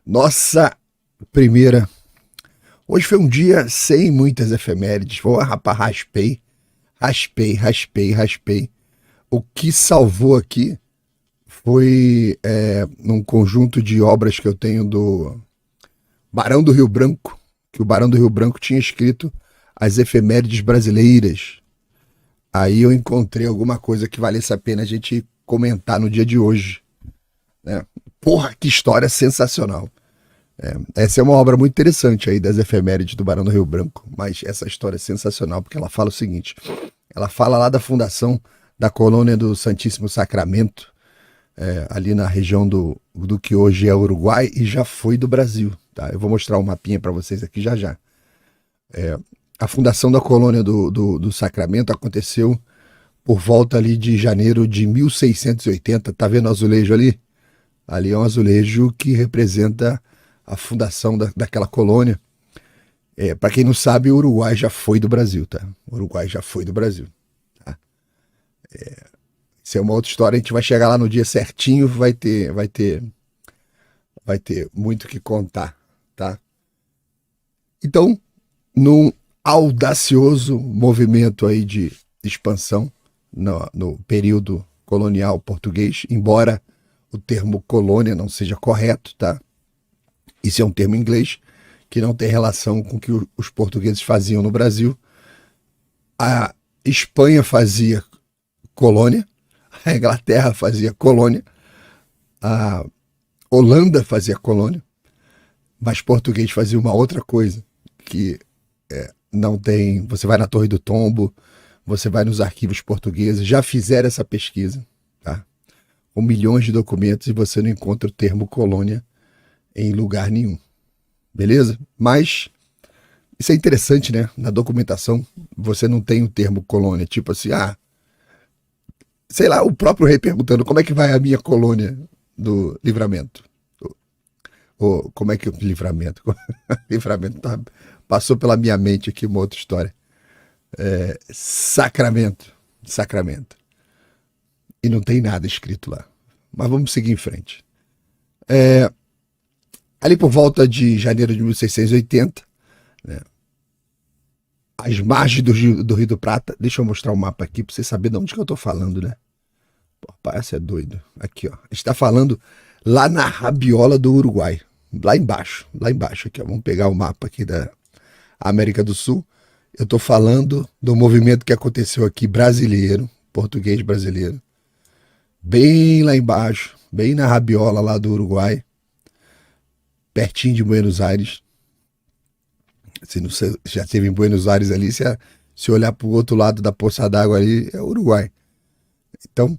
Nossa primeira. Hoje foi um dia sem muitas efemérides. Vou, rapaz, raspei. O que salvou aqui foi num conjunto de obras que eu tenho do Barão do Rio Branco, que o Barão do Rio Branco tinha escrito as efemérides brasileiras. Aí eu encontrei alguma coisa que valesse a pena a gente comentar no dia de hoje, né? Porra, que história sensacional. Essa é uma obra muito interessante aí das efemérides do Barão do Rio Branco, mas essa história é sensacional porque ela fala o seguinte, ela fala lá da fundação da colônia do Santíssimo Sacramento, ali na região do que hoje é Uruguai e já foi do Brasil, tá? Eu vou mostrar um mapinha para vocês aqui já já. A fundação da colônia do Sacramento aconteceu por volta ali de janeiro de 1680, tá vendo o azulejo ali? Ali é um azulejo que representa a fundação daquela colônia. Para quem não sabe, o Uruguai já foi do Brasil, tá? O Uruguai já foi do Brasil. Tá? Isso é uma outra história, a gente vai chegar lá no dia certinho, vai ter muito o que contar, tá? Então, num audacioso movimento aí de expansão no período colonial português, embora o termo colônia não seja correto, tá? Isso é um termo em inglês que não tem relação com o que os portugueses faziam no Brasil. A Espanha fazia colônia, a Inglaterra fazia colônia, a Holanda fazia colônia, mas português fazia uma outra coisa, que não tem... Você vai na Torre do Tombo, você vai nos arquivos portugueses, já fizeram essa pesquisa, tá? Com milhões de documentos e você não encontra o termo colônia em lugar nenhum, beleza? Mas isso é interessante, né? Na documentação você não tem o termo colônia, tipo assim, sei lá, o próprio rei perguntando como é que vai a minha colônia do Livramento. Ou como é que o Livramento? Livramento passou pela minha mente aqui uma outra história. Sacramento. E não tem nada escrito lá. Mas vamos seguir em frente. Ali por volta de janeiro de 1680, né, as margens do Rio do Prata, deixa eu mostrar o mapa aqui para você saber de onde que eu tô falando, né? Pô, parece doido. Aqui, ó. A gente tá falando lá na Rabiola do Uruguai. Lá embaixo aqui, ó. Vamos pegar o mapa aqui da América do Sul. Eu tô falando do movimento que aconteceu aqui brasileiro, português brasileiro. Bem lá embaixo, bem na Rabiola lá do Uruguai. Pertinho de Buenos Aires. Se não já esteve em Buenos Aires ali, se olhar para o outro lado da poça d'água ali, é o Uruguai. Então,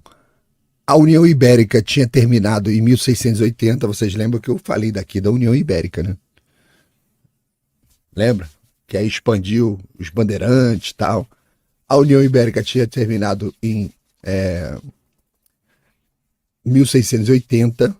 a União Ibérica tinha terminado em 1680. Vocês lembram que eu falei daqui da União Ibérica, né? Lembra? Que aí expandiu os bandeirantes e tal. A União Ibérica tinha terminado em 1680,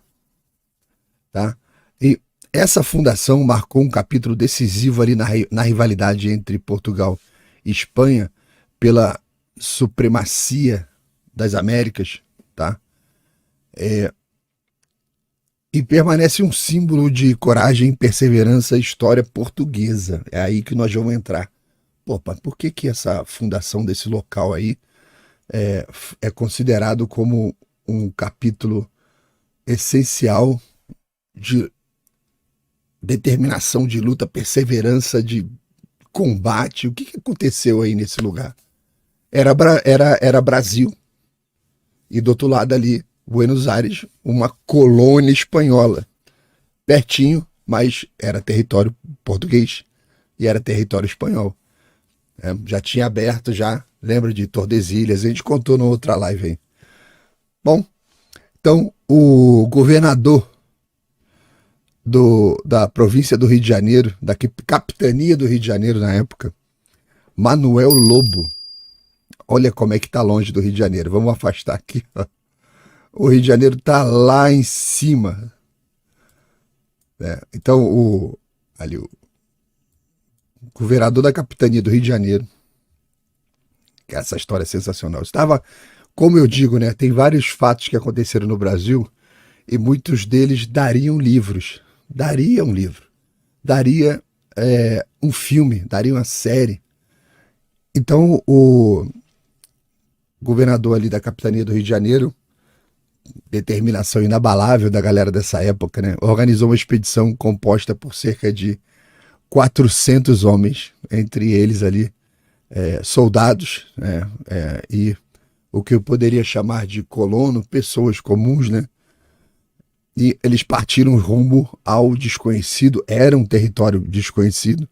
tá? E essa fundação marcou um capítulo decisivo ali na rivalidade entre Portugal e Espanha pela supremacia das Américas, tá? E permanece um símbolo de coragem, perseverança e história portuguesa. É aí que nós vamos entrar. Pô, mas por que essa fundação desse local aí é considerado como um capítulo essencial de determinação, de luta, perseverança, de combate? O que aconteceu aí nesse lugar? Era Brasil. E do outro lado ali, Buenos Aires, uma colônia espanhola. Pertinho, mas era território português e era território espanhol. Já tinha aberto, lembra de Tordesilhas, a gente contou na outra live aí. Bom, então o governador da província do Rio de Janeiro, da capitania do Rio de Janeiro na época, Manuel Lobo. Olha como é que tá longe do Rio de Janeiro. Vamos afastar aqui. O Rio de Janeiro tá lá em cima. Então, o governador da capitania do Rio de Janeiro, que essa história é sensacional. Estava, como eu digo, né? Tem vários fatos que aconteceram no Brasil e muitos deles dariam livros. daria um livro, daria um filme, daria uma série. Então o governador ali da capitania do Rio de Janeiro, determinação inabalável da galera dessa época, né, organizou uma expedição composta por cerca de 400 homens, entre eles ali soldados, né, e o que eu poderia chamar de colono, pessoas comuns, né? E eles partiram rumo ao desconhecido, era um território desconhecido,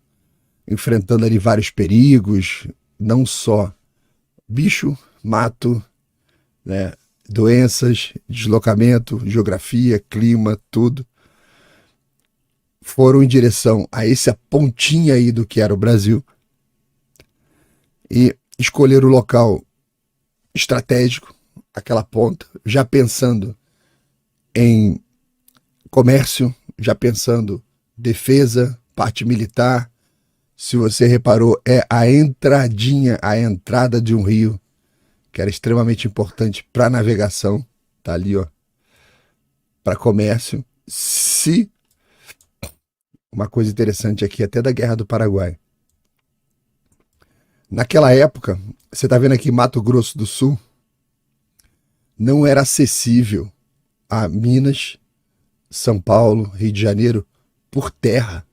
enfrentando ali vários perigos, não só bicho, mato, né, doenças, deslocamento, geografia, clima, tudo. Foram em direção a essa pontinha aí do que era o Brasil e escolheram o local estratégico, aquela ponta, já pensando em comércio, já pensando defesa, parte militar. Se você reparou, é a entradinha, a entrada de um rio, que era extremamente importante para navegação, tá ali, ó, para comércio. Se uma coisa interessante aqui, até da Guerra do Paraguai. Naquela época, você tá vendo aqui Mato Grosso do Sul, não era acessível a Minas, São Paulo, Rio de Janeiro, por terra.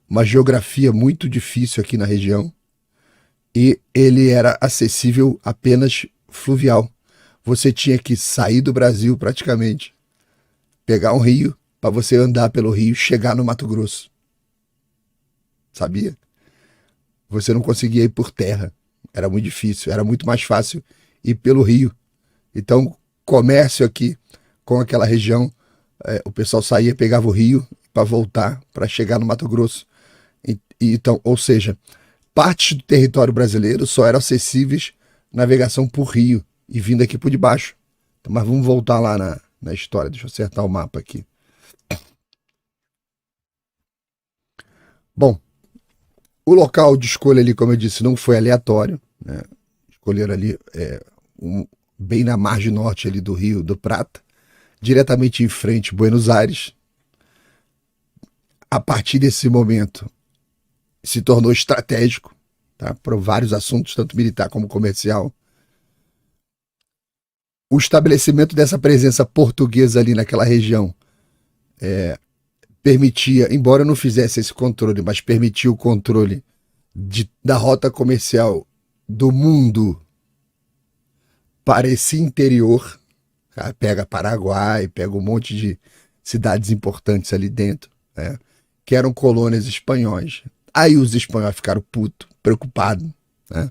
Uma geografia muito difícil aqui na região. E ele era acessível apenas fluvial. Você tinha que sair do Brasil praticamente, pegar um rio, para você andar pelo rio, chegar no Mato Grosso. Sabia? Você não conseguia ir por terra. Era muito difícil. Era muito mais fácil ir pelo rio. Então, comércio aqui com aquela região, o pessoal saía, pegava o rio para voltar, para chegar no Mato Grosso. Então, ou seja, partes do território brasileiro só eram acessíveis navegação por rio e vindo aqui por debaixo. Então, mas vamos voltar lá na história. Deixa eu acertar o mapa aqui. Bom, o local de escolha ali, como eu disse, não foi aleatório, né? Escolheram ali bem na margem norte ali do Rio do Prata, diretamente em frente Buenos Aires. A partir desse momento, se tornou estratégico, tá? Para vários assuntos, tanto militar como comercial. O estabelecimento dessa presença portuguesa ali naquela região permitia, embora não fizesse esse controle, mas permitia o controle da rota comercial do mundo para esse interior. Tá? Pega Paraguai, pega um monte de cidades importantes ali dentro, né? Que eram colônias espanhóis. Aí os espanhóis ficaram putos, preocupados, né?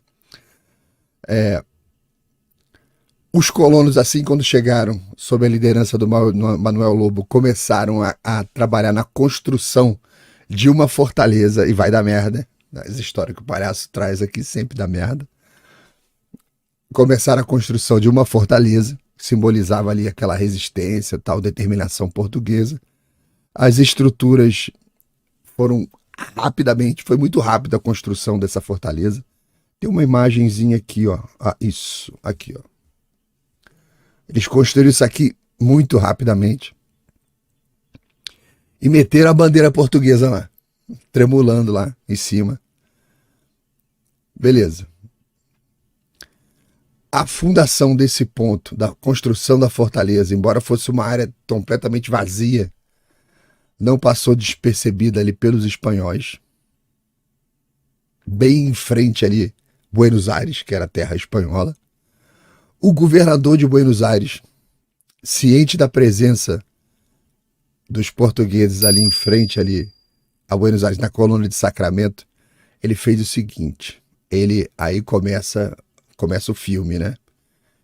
Os colonos, assim, quando chegaram sob a liderança do Manuel Lobo, começaram a trabalhar na construção de uma fortaleza, e vai dar merda. As histórias que o palhaço traz aqui sempre dá merda. Começaram a construção de uma fortaleza, que simbolizava ali aquela resistência, tal, determinação portuguesa. As estruturas foram rapidamente, foi muito rápida a construção dessa fortaleza. Tem uma imagenzinha aqui, ó. Isso, aqui, ó. Eles construíram isso aqui muito rapidamente e meteram a bandeira portuguesa lá, tremulando lá em cima. Beleza. A fundação desse ponto, da construção da fortaleza, embora fosse uma área completamente vazia, não passou despercebida ali pelos espanhóis. Bem em frente ali, Buenos Aires, que era a terra espanhola. O governador de Buenos Aires, ciente da presença dos portugueses ali em frente ali a Buenos Aires, na colônia de Sacramento, ele fez o seguinte, aí começa o filme, né?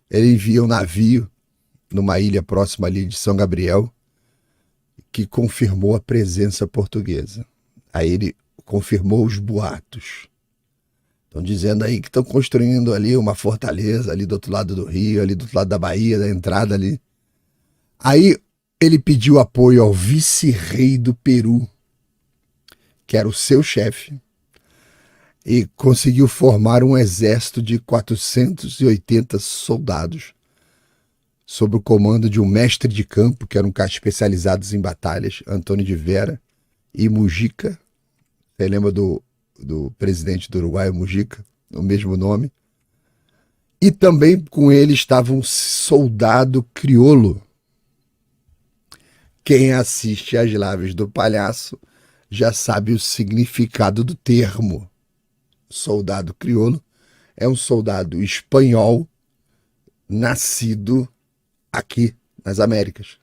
Ele envia um navio numa ilha próxima ali de São Gabriel, que confirmou a presença portuguesa. Aí ele confirmou os boatos. Estão dizendo aí que estão construindo ali uma fortaleza ali do outro lado do rio, ali do outro lado da Bahia, da entrada ali. Aí ele pediu apoio ao vice-rei do Peru, que era o seu chefe, e conseguiu formar um exército de 480 soldados sob o comando de um mestre de campo, que eram caras especializados em batalhas, Antônio de Vera e Mujica. Você lembra do presidente do Uruguai, Mujica? O mesmo nome. E também com ele estava um soldado crioulo. Quem assiste às lives do palhaço já sabe o significado do termo. Soldado crioulo é um soldado espanhol nascido aqui nas Américas.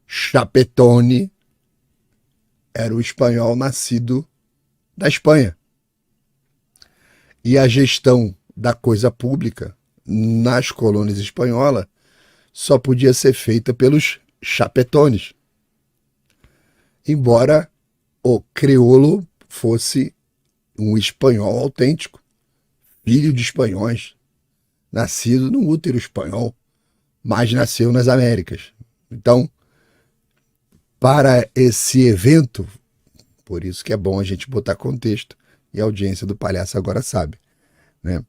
Chapetone era o espanhol nascido da Espanha. E a gestão da coisa pública nas colônias espanholas só podia ser feita pelos chapetones. Embora o crioulo fosse um espanhol autêntico, filho de espanhóis, nascido no útero espanhol, mas nasceu nas Américas. Então, para esse evento, por isso que é bom a gente botar contexto, e a audiência do palhaço agora sabe, né?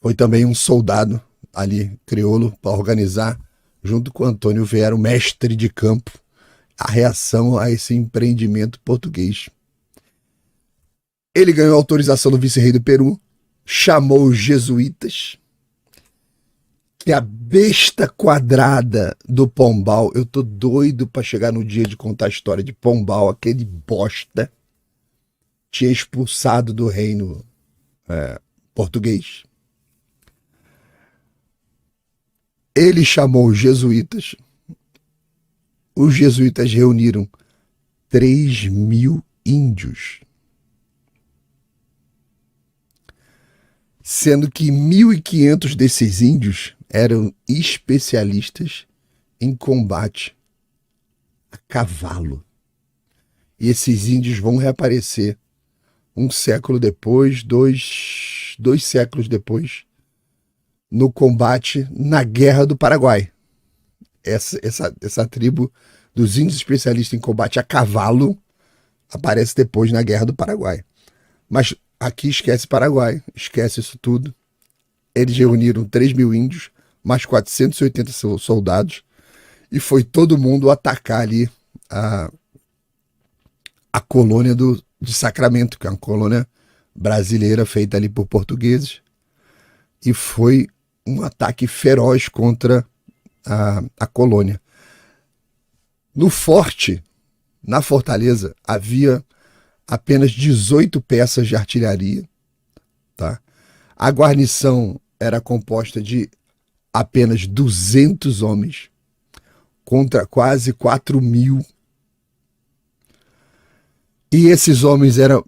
Foi também um soldado ali, crioulo, para organizar, junto com Antônio Vera, o mestre de campo, a reação a esse empreendimento português. Ele ganhou autorização do vice-rei do Peru, chamou os jesuítas, que a besta quadrada do Pombal, eu tô doido para chegar no dia de contar a história de Pombal, aquele bosta, tinha expulsado do reino português. Ele chamou os jesuítas reuniram 3.000 índios, sendo que 1.500 desses índios eram especialistas em combate a cavalo. E esses índios vão reaparecer um século depois, dois séculos depois, no combate na Guerra do Paraguai. Essa tribo dos índios especialistas em combate a cavalo aparece depois na Guerra do Paraguai. Mas aqui esquece Paraguai, esquece isso tudo. Eles reuniram 3.000 índios, mais 480 soldados, e foi todo mundo atacar ali a colônia de Sacramento, que é uma colônia brasileira feita ali por portugueses, e foi um ataque feroz contra a colônia. No forte, na fortaleza, havia apenas 18 peças de artilharia, tá? A guarnição era composta de apenas 200 homens contra quase 4.000. E esses homens eram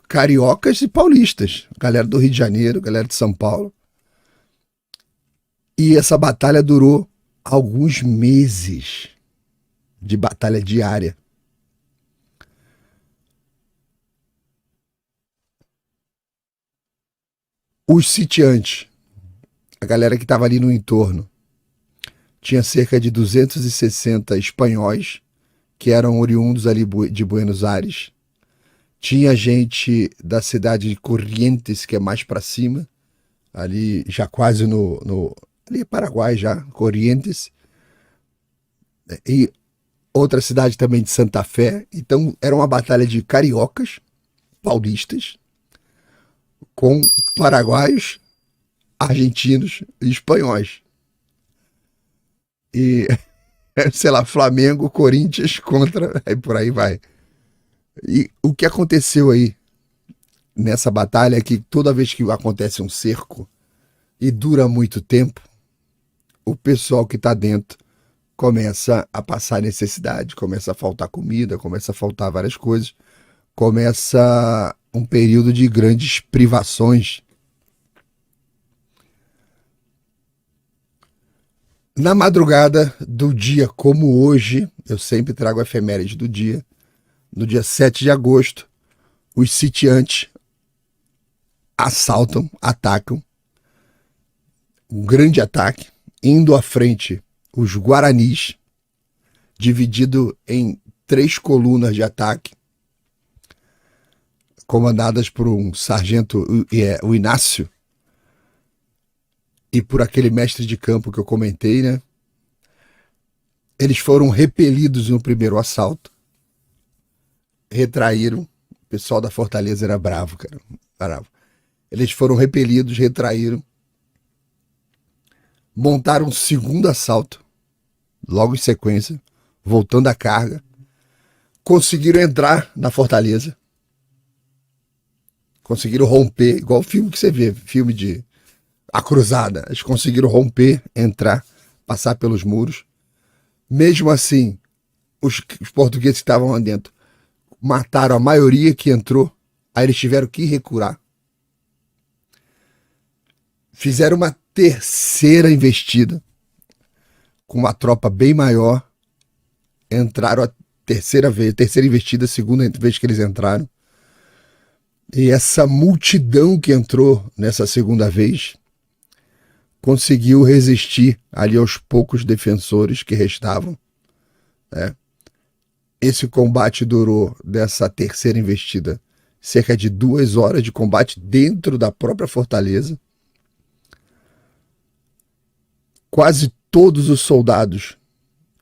cariocas e paulistas, galera do Rio de Janeiro, galera de São Paulo. E essa batalha durou alguns meses de batalha diária. Os sitiantes, a galera que estava ali no entorno, tinha cerca de 260 espanhóis que eram oriundos ali de Buenos Aires. Tinha gente da cidade de Corrientes, que é mais para cima, ali já quase ali Paraguai já, Corrientes. E outra cidade também de Santa Fé. Então era uma batalha de cariocas, paulistas, com paraguaios, argentinos e espanhóis. E, sei lá, Flamengo, Corinthians contra, aí por aí vai. E o que aconteceu aí nessa batalha é que toda vez que acontece um cerco e dura muito tempo, o pessoal que está dentro começa a passar necessidade, começa a faltar comida, começa a faltar várias coisas, começa um período de grandes privações. Na madrugada do dia como hoje, eu sempre trago a efeméride do dia, no dia 7 de agosto, os sitiantes assaltam, atacam, um grande ataque, indo à frente os guaranis, dividido em 3 colunas de ataque, comandadas por um sargento, o Inácio, e por aquele mestre de campo que eu comentei, né? Eles foram repelidos no primeiro assalto, retraíram. O pessoal da Fortaleza era bravo, cara. Bravo. Eles foram repelidos, retraíram, montaram um segundo assalto, logo em sequência, voltando à carga, conseguiram entrar na Fortaleza, conseguiram romper, igual filme que você vê, filme de A Cruzada. Eles conseguiram romper, entrar, passar pelos muros. Mesmo assim, os portugueses que estavam lá dentro mataram a maioria que entrou, aí eles tiveram que recuar. Fizeram uma terceira investida, com uma tropa bem maior, entraram a terceira investida, a segunda vez que eles entraram. E essa multidão que entrou nessa segunda vez conseguiu resistir ali aos poucos defensores que restavam, né? Esse combate durou, dessa terceira investida, cerca de 2 horas de combate dentro da própria fortaleza. Quase todos os soldados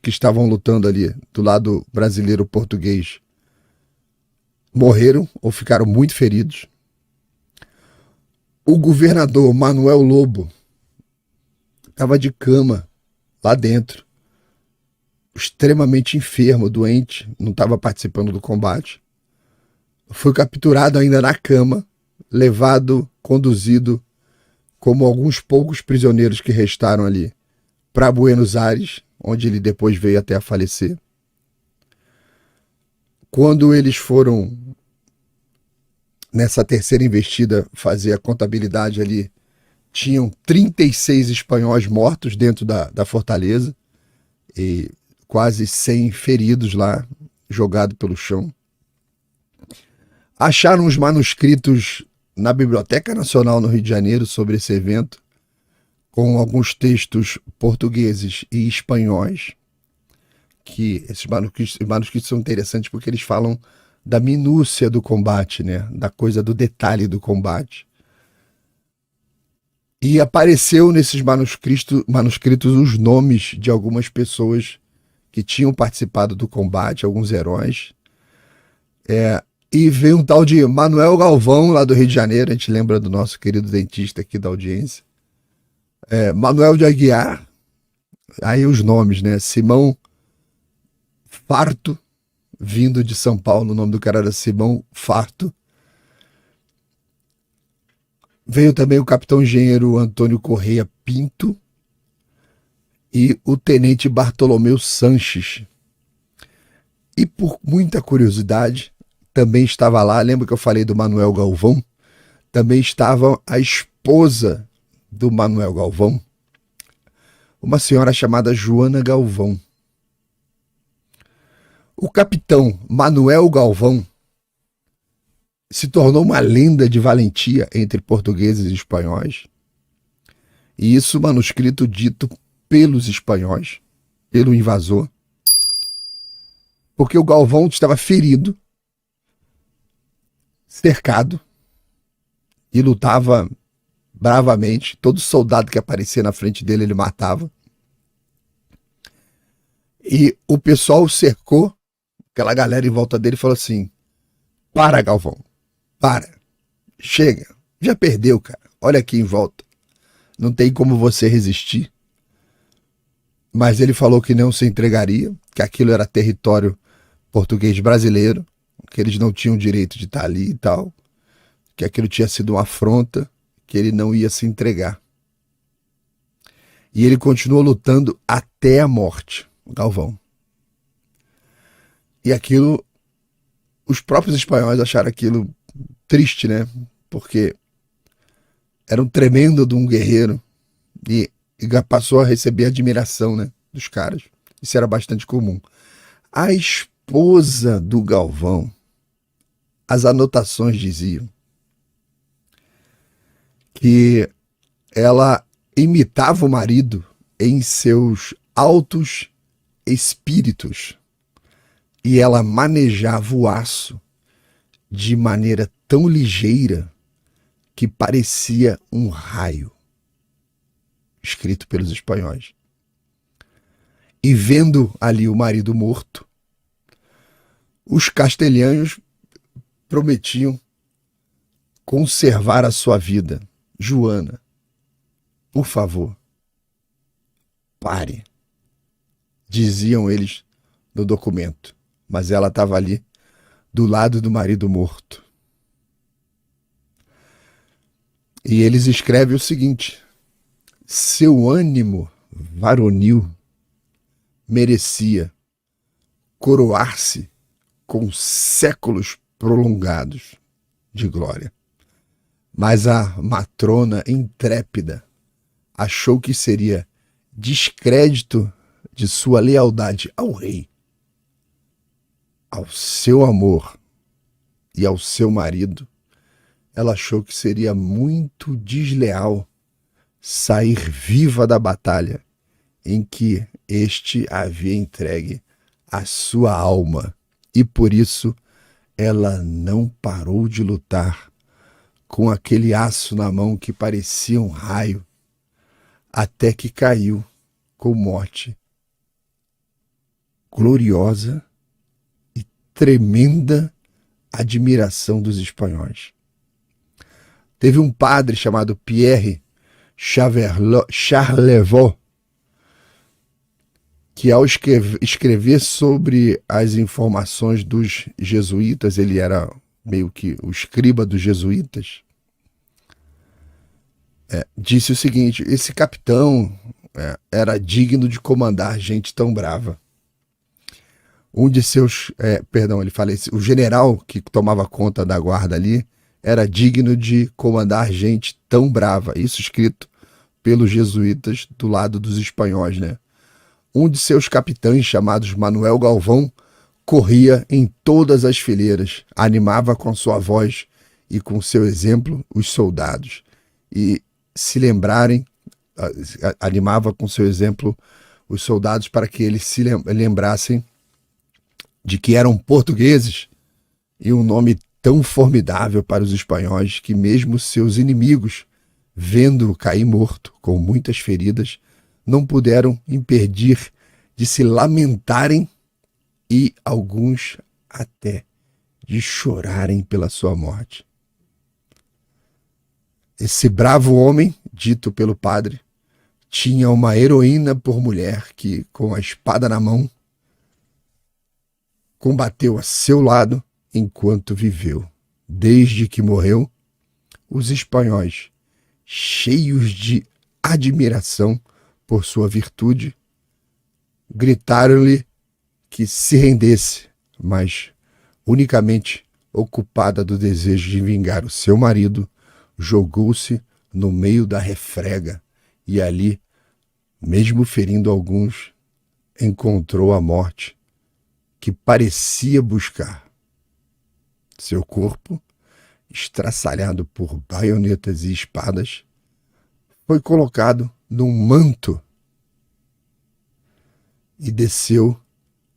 que estavam lutando ali do lado brasileiro-português morreram ou ficaram muito feridos. O governador Manuel Lobo estava de cama lá dentro, extremamente enfermo, doente, não estava participando do combate. Foi capturado ainda na cama, levado, conduzido, como alguns poucos prisioneiros que restaram ali, para Buenos Aires, onde ele depois veio até a falecer. Quando eles foram, nessa terceira investida, fazer a contabilidade ali, tinham 36 espanhóis mortos dentro da fortaleza e quase 100 feridos lá, jogados pelo chão. Acharam os manuscritos na Biblioteca Nacional no Rio de Janeiro sobre esse evento, com alguns textos portugueses e espanhóis, que esses manuscritos são interessantes porque eles falam da minúcia do combate, né? Da coisa do detalhe do combate. E apareceu nesses manuscritos os nomes de algumas pessoas que tinham participado do combate, alguns heróis. E veio um tal de Manuel Galvão, lá do Rio de Janeiro, a gente lembra do nosso querido dentista aqui da audiência. Manuel de Aguiar, aí os nomes, né? Simão Farto, vindo de São Paulo, o nome do cara era Simão Farto. Veio também o capitão engenheiro Antônio Correia Pinto e o tenente Bartolomeu Sanches. E por muita curiosidade, também estava lá, lembra que eu falei do Manuel Galvão? Também estava a esposa do Manuel Galvão, uma senhora chamada Joana Galvão. O capitão Manuel Galvão se tornou uma lenda de valentia entre portugueses e espanhóis. E isso manuscrito dito pelos espanhóis, pelo invasor. Porque o Galvão estava ferido, cercado, e lutava bravamente. Todo soldado que aparecia na frente dele, ele matava. E o pessoal cercou, aquela galera em volta dele falou assim: para, Galvão, para, chega, já perdeu, cara, olha aqui em volta, não tem como você resistir. Mas ele falou que não se entregaria, que aquilo era território português brasileiro, que eles não tinham direito de estar ali e tal, que aquilo tinha sido uma afronta, que ele não ia se entregar. E ele continuou lutando até a morte, o Galvão. E aquilo, os próprios espanhóis acharam aquilo triste, né? Porque era um tremendo de um guerreiro e passou a receber admiração, né, dos caras. Isso era bastante comum. A esposa do Galvão, as anotações diziam que ela imitava o marido em seus altos espíritos e ela manejava o aço de maneira tão ligeira que parecia um raio. escrito pelos espanhóis. E vendo ali o marido morto, os castelhanos prometiam conservar a sua vida. Joana, por favor, pare, diziam eles no documento. Mas ela estava ali, do lado do marido morto. E eles escrevem o seguinte: seu ânimo varonil merecia coroar-se com séculos prolongados de glória. Mas a matrona intrépida achou que seria descrédito de sua lealdade ao rei, ao seu amor e ao seu marido. Ela achou que seria muito desleal sair viva da batalha em que este havia entregue a sua alma, e por isso ela não parou de lutar com aquele aço na mão que parecia um raio, até que caiu com morte gloriosa e tremenda admiração dos espanhóis. Teve um padre chamado Pierre Charlevoix, que ao escrever sobre as informações dos jesuítas, ele era meio que o escriba dos jesuítas, disse o seguinte: esse capitão era digno de comandar gente tão brava. Um de seus, ele fala, o general que tomava conta da guarda ali era digno de comandar gente tão brava. Isso escrito pelos jesuítas do lado dos espanhóis, né? Um de seus capitães, chamados Manuel Galvão, corria em todas as fileiras, animava com sua voz e com seu exemplo os soldados. E se lembrarem, animava com seu exemplo os soldados para que eles se lembrassem de que eram portugueses, e um nome tão formidável para os espanhóis que mesmo seus inimigos, vendo-o cair morto com muitas feridas, não puderam impedir de se lamentarem e alguns até de chorarem pela sua morte. Esse bravo homem, dito pelo padre, tinha uma heroína por mulher que, com a espada na mão, combateu a seu lado enquanto viveu. Desde que morreu, os espanhóis, cheios de admiração por sua virtude, gritaram-lhe que se rendesse, mas, unicamente ocupada do desejo de vingar o seu marido, jogou-se no meio da refrega e ali, mesmo ferindo alguns, encontrou a morte que parecia buscar. Seu corpo, estraçalhado por baionetas e espadas, foi colocado num manto e desceu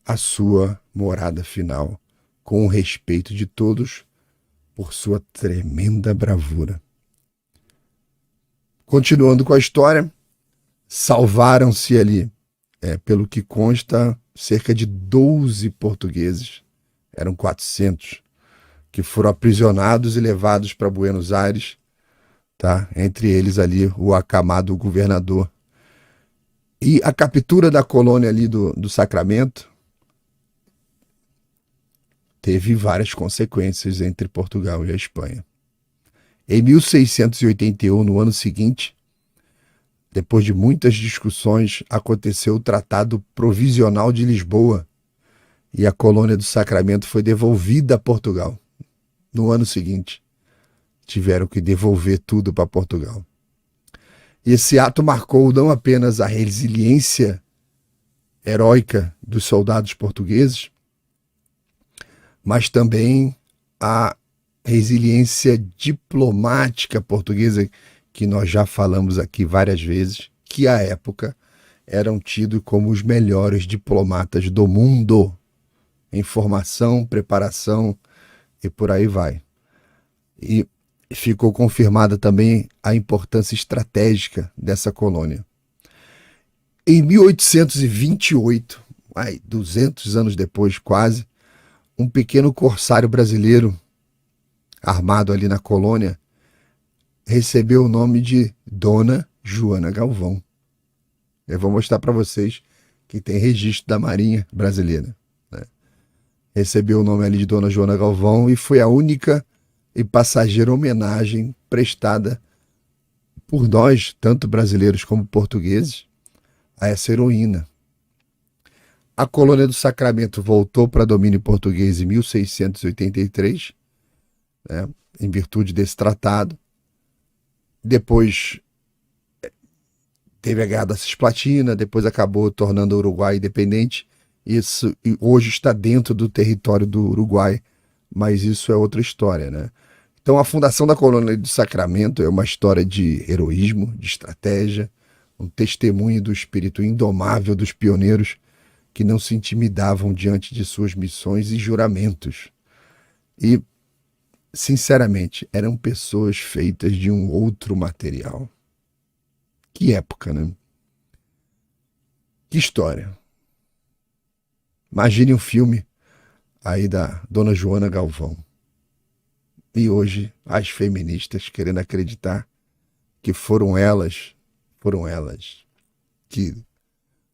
à sua morada final, com o respeito de todos por sua tremenda bravura. Continuando com a história, salvaram-se ali, pelo que consta, cerca de 12 portugueses, eram 400, que foram aprisionados e levados para Buenos Aires, tá? Entre eles ali o acamado governador. E a captura da colônia ali do Sacramento teve várias consequências entre Portugal e a Espanha. Em 1681, no ano seguinte, depois de muitas discussões, aconteceu o Tratado Provisional de Lisboa e a colônia do Sacramento foi devolvida a Portugal. No ano seguinte, tiveram que devolver tudo para Portugal. E esse ato marcou não apenas a resiliência heróica dos soldados portugueses, mas também a resiliência diplomática portuguesa, que nós já falamos aqui várias vezes, que à época eram tidos como os melhores diplomatas do mundo, em formação, preparação e por aí vai. E ficou confirmada também a importância estratégica dessa colônia. Em 1828, 200 anos depois quase, um pequeno corsário brasileiro, armado ali na colônia, recebeu o nome de Dona Joana Galvão. Eu vou mostrar para vocês que tem registro da Marinha Brasileira, né? Recebeu o nome ali de Dona Joana Galvão e foi a única e passageira homenagem prestada por nós, tanto brasileiros como portugueses, a essa heroína. A colônia do Sacramento voltou para domínio português em 1683, né, em virtude desse tratado. Depois teve a Guerra da Cisplatina, depois acabou tornando o Uruguai independente. Isso hoje está dentro do território do Uruguai, mas isso é outra história, né? Então a fundação da colônia do Sacramento é uma história de heroísmo, de estratégia, um testemunho do espírito indomável dos pioneiros que não se intimidavam diante de suas missões e juramentos. E, sinceramente, eram pessoas feitas de um outro material. Que época, né? Que história. Imagine um filme aí da Dona Joana Galvão. E hoje as feministas querendo acreditar que foram elas que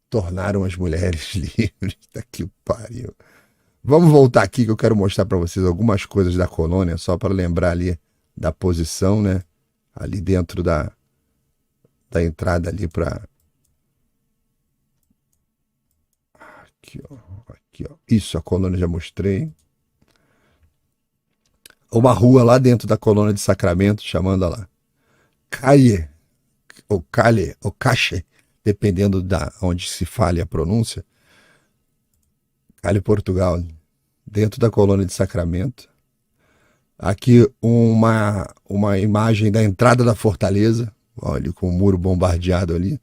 tornaram as mulheres livres. Daqui o pariu. Vamos voltar aqui que eu quero mostrar para vocês algumas coisas da colônia, só para lembrar ali da posição, né? Ali dentro da entrada ali para... Aqui, ó. Aqui, ó. Isso, a colônia já mostrei. Uma rua lá dentro da colônia de Sacramento, chamando lá Calle, ou Calle, ou Cache, dependendo da onde se fale a pronúncia. Calle, Portugal, dentro da colônia de Sacramento. Aqui uma imagem da entrada da fortaleza, olha, com o muro bombardeado ali.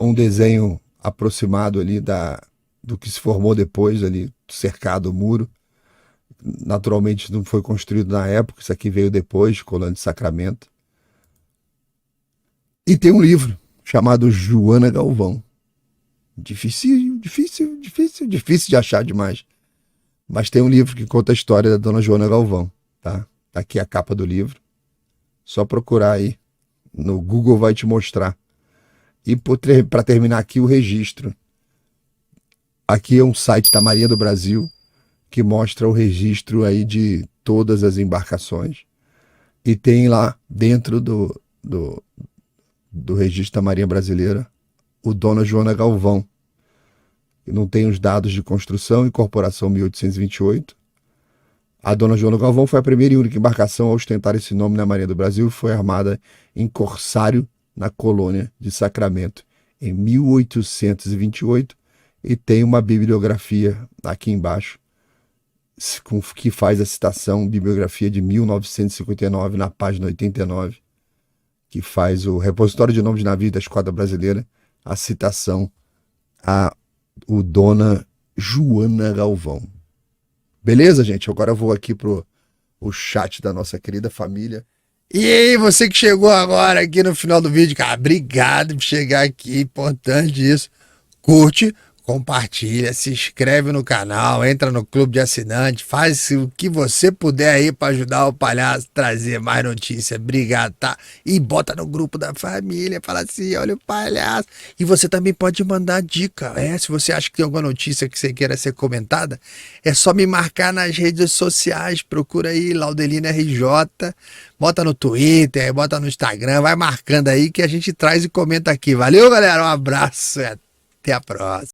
Um desenho aproximado ali do que se formou depois ali, cercado o muro. Naturalmente não foi construído na época, isso aqui veio depois, colônia de Sacramento. E tem um livro chamado Joana Galvão. Difícil de achar demais. Mas tem um livro que conta a história da Dona Joana Galvão, tá? Tá aqui a capa do livro. Só procurar aí. No Google vai te mostrar. E para terminar aqui o registro. Aqui é um site da Marinha do Brasil que mostra o registro aí de todas as embarcações. E tem lá dentro do registro da Marinha Brasileira o Dona Joana Galvão. Não tem os dados de construção, incorporação 1828. A Dona Joana Galvão foi a primeira e única embarcação a ostentar esse nome na Marinha do Brasil e foi armada em corsário na colônia de Sacramento em 1828 e tem uma bibliografia aqui embaixo que faz a citação, bibliografia de 1959 na página 89, que faz o repositório de nomes de navios da Esquadra Brasileira, a citação a o Dona Joana Galvão. Beleza, gente? Agora eu vou aqui pro chat da nossa querida família. E aí, você que chegou agora aqui no final do vídeo, cara, obrigado por chegar aqui, importante isso. Curte, compartilha, se inscreve no canal, entra no clube de assinantes, faz o que você puder aí para ajudar o Palhaço a trazer mais notícia. Obrigado, tá? E bota no grupo da família, fala assim, olha o Palhaço. E você também pode mandar dica, se você acha que tem alguma notícia que você queira ser comentada, é só me marcar nas redes sociais, procura aí Laudelino RJ, bota no Twitter, bota no Instagram, vai marcando aí que a gente traz e comenta aqui. Valeu, galera, um abraço e até a próxima.